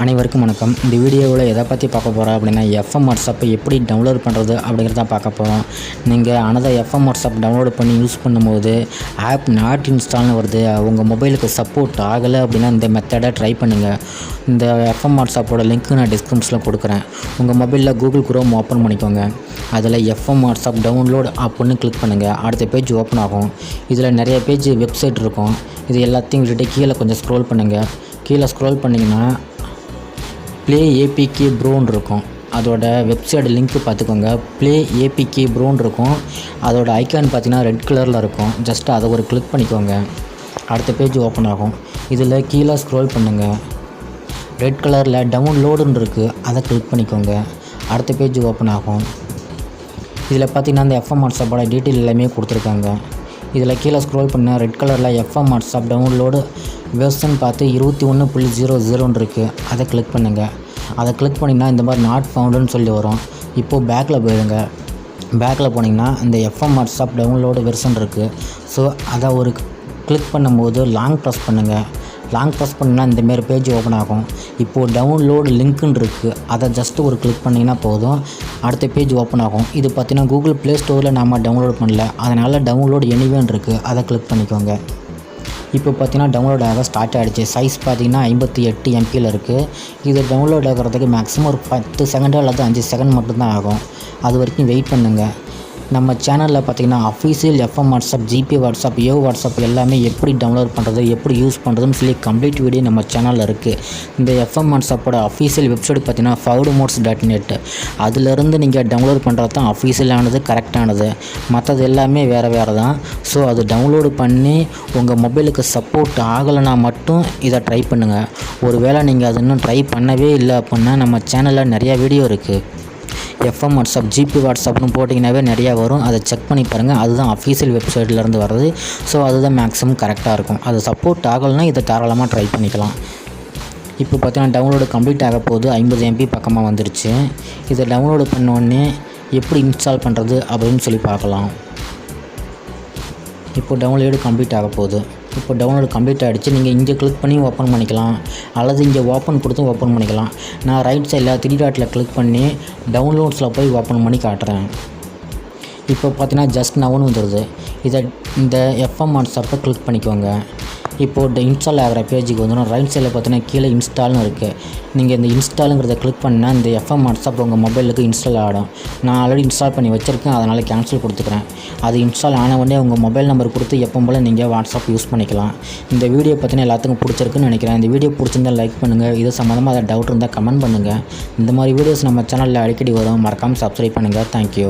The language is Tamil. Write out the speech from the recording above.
அனைவருக்கும் வணக்கம். இந்த வீடியோவில் எதை பற்றி பார்க்க போகிறோம் அப்படின்னா எஃப்எம் வாட்ஸ்அப்பை எப்படி டவுன்லோட் பண்ணுறது அப்படிங்கிறத பார்க்க போகிறோம். நீங்கள் அனதர் எஃப்எம் வாட்ஸ்அப் டவுன்லோட் பண்ணி யூஸ் பண்ணும்போது ஆப் நாட் இன்ஸ்டால்னு வருது, உங்கள் மொபைலுக்கு சப்போர்ட் ஆகலை அப்படின்னா இந்த மெத்தடை ட்ரை பண்ணுங்கள். இந்த எஃப்எம் வாட்ஸ்அப்போட லிங்க்கு நான் டிஸ்கிரிப்ஷனில் கொடுக்குறேன். உங்கள் மொபைலில் கூகுள் குரோம் ஓப்பன் பண்ணிக்கோங்க. அதில் எஃப்எம் வாட்ஸ்அப் டவுன்லோட் அப்படின்னு கிளிக் பண்ணுங்கள். அடுத்த பேஜ் ஓப்பன் ஆகும். இதில் நிறைய பேஜ் வெப்சைட் இருக்கும். இது எல்லாத்தையும் விட்டுட்டு கீழே கொஞ்சம் ஸ்க்ரோல் பண்ணுங்கள். கீழே ஸ்க்ரோல் பண்ணிங்கன்னா ப்ளே ஏபிகே ப்ரோன்னு இருக்கும். அதோட வெப்சைட் லிங்க்கு பார்த்துக்கோங்க. ப்ளே ஏபிகே ப்ரோன்னு இருக்கும். அதோட ஐக்கான் பார்த்தீங்கன்னா ரெட் கலரில் இருக்கும். ஜஸ்ட் அதை ஒரு கிளிக் பண்ணிக்கோங்க. அடுத்த பேஜ் ஓப்பன் ஆகும். இதில் கீழே ஸ்க்ரோல் பண்ணுங்கள். ரெட் கலரில் டவுன்லோடுன்னு இருக்குது, அதை கிளிக் பண்ணிக்கோங்க. அடுத்த பேஜ் ஓப்பன் ஆகும். இதில் பார்த்தீங்கன்னா அந்த எஃப்எம் வாட்ஸ்அப்போட டீட்டெயில் எல்லாமே கொடுத்துருக்காங்க. இதில் கீழே ஸ்க்ரோல் பண்ண ரெட் கலரில் எஃப்எம் வாட்ஸ்அப் டவுன்லோடு வெர்ஷன் பார்த்து 21.00 இருக்குது, அதை கிளிக் பண்ணுங்கள். அதை கிளிக் பண்ணிங்கன்னா இந்த மாதிரி நாட் ஃபவுண்டுன்னு சொல்லி வரும். இப்போது பேக்கில் போயிடுங்க. பேக்கில் போனீங்கன்னா இந்த எஃப்எம் வாட்ஸ்அப் டவுன்லோடு வெர்ஷன் இருக்குது. ஸோ அதை ஒரு கிளிக் பண்ணும்போது லாங் ப்ரெஸ் பண்ணுங்கள். லாங் ப்ரெஸ் பண்ணிங்கன்னா இந்தமாரி பேஜ் ஓப்பன் ஆகும். இப்போது டவுன்லோடு லிங்க்குன்னு இருக்குது, அதை ஜஸ்ட்டு ஒரு கிளிக் பண்ணிங்கன்னா போதும், அடுத்த பேஜ் ஓப்பன் ஆகும். இது பார்த்தீங்கன்னா கூகுள் ப்ளே ஸ்டோரில் நாம் டவுன்லோட் பண்ணல, அதனால் டவுன்லோடு எனிவேன்னு இருக்குது, அதை கிளிக் பண்ணிக்கோங்க. இப்போ பார்த்தீங்கன்னா டவுன்லோட் ஆக ஸ்டார்ட் ஆகிடுச்சு. சைஸ் பார்த்தீங்கன்னா 58 MBயில் இருக்குது. இது டவுன்லோட் ஆகிறதுக்கு மேக்ஸிமம் ஒரு 10 செகண்ட் அல்லது 5 செகண்ட் மட்டும்தான் ஆகும். அது வரைக்கும் வெயிட் பண்ணுங்கள். நம்ம சேனலில் பார்த்திங்கன்னா official FM WhatsApp, GP WhatsApp, AO WhatsApp எல்லாமே எப்படி டவுன்லோட் பண்ணுறது, எப்படி யூஸ் பண்ணுறதுன்னு சொல்லி கம்ப்ளீட் வீடியோ நம்ம சேனலில் இருக்குது. இந்த எஃப்எம் வாட்ஸ்அப்போட அஃபீஷியல் வெப்சைட் பார்த்திங்கன்னா foudmodes.net. அதிலிருந்து நீங்கள் டவுன்லோட் பண்ணுறது தான் அஃபீஷியலானது, கரெக்டானது. மற்றது எல்லாமே வேறு தான். ஸோ அது டவுன்லோடு பண்ணி உங்கள் மொபைலுக்கு சப்போர்ட் ஆகலைன்னா மட்டும் இதை ட்ரை பண்ணுங்கள். ஒரு வேளை நீங்கள் அது இன்னும் ட்ரை பண்ணவே இல்லை அப்படின்னா நம்ம சேனலில் நிறையா வீடியோ இருக்குது. எஃப்எம் வாட்ஸ்அப், ஜிபி வாட்ஸ்அப்னு போட்டிங்கனாவே நிறையா வரும். அதை செக் பண்ணி பாருங்கள். அதுதான் அஃபீஷியல் வெப்சைட்லேருந்து வர்றது. ஸோ அதுதான் மேக்ஸிமம் கரெக்டாக இருக்கும். அது சப்போர்ட் ஆகலைன்னா இதை தாராளமாக ட்ரை பண்ணிக்கலாம். இப்போ பார்த்தீங்கன்னா டவுன்லோடு கம்ப்ளீட் ஆக போகுது. 50 MB பக்கமாக வந்துருச்சு. இதை டவுன்லோடு பண்ணோடனே எப்படி இன்ஸ்டால் பண்ணுறது அப்படின்னு சொல்லி பார்க்கலாம். இப்போ டவுன்லோடு கம்ப்ளீட் ஆக போகுது. இப்போ டவுன்லோடு கம்ப்ளீட் ஆகிடுச்சு. நீங்கள் இங்கே கிளிக் பண்ணி ஓப்பன் பண்ணிக்கலாம், அல்லது இங்கே ஓப்பன் கொடுத்து ஓப்பன் பண்ணிக்கலாம். நான் ரைட் சைடில் 3 டாட்டில் கிளிக் பண்ணி டவுன்லோட்ஸில் போய் ஓப்பன் பண்ணி காட்டுறேன். இப்போ பார்த்தீங்கன்னா ஜஸ்ட் நவுன்னு வந்துடுது. இந்த எஃப்எம் வாட்ஸ்அப்பை கிளிக் பண்ணிக்கோங்க. இப்போது இன்ஸ்டால் ஆகிற பேஜுக்கு வந்துடும். ரைட் சைடில் பார்த்தீங்கன்னா கீழே இன்ஸ்டால்னு இருக்குது. நீங்கள் இந்த இன்ஸ்டாலுங்கிறத கிளிக் பண்ணால் இந்த எஃப்எம் வாட்ஸ்அப் உங்கள் மொபைலுக்கு இன்ஸ்டால் ஆகிடும். நான் ஆல்ரெடி இன்ஸ்டால் பண்ணி வச்சுருக்கேன், அதனால் கேன்சல் கொடுத்துக்கிறேன். அது இன்ஸ்டால் ஆன உடனே உங்கள் மொபைல் நம்பர் கொடுத்து எப்போ போல் நீங்கள் வாட்ஸ்அப் யூஸ் பண்ணிக்கலாம். இந்த வீடியோ பார்த்தீங்கன்னா எல்லாத்துக்கும் பிடிச்சிருக்குன்னு நினைக்கிறேன். இந்த வீடியோ பிடிச்சிருந்தால் லைக் பண்ணுங்கள். இது சம்மந்தமாக அதை டவுட் இருந்தால் கமெண்ட் பண்ணுங்கள். இந்த மாதிரி வீடியோஸ் நம்ம சேனலில் அடிக்கடி வரும். மறக்காமல் சப்ஸ்கிரைப் பண்ணுங்கள். தேங்க்யூ.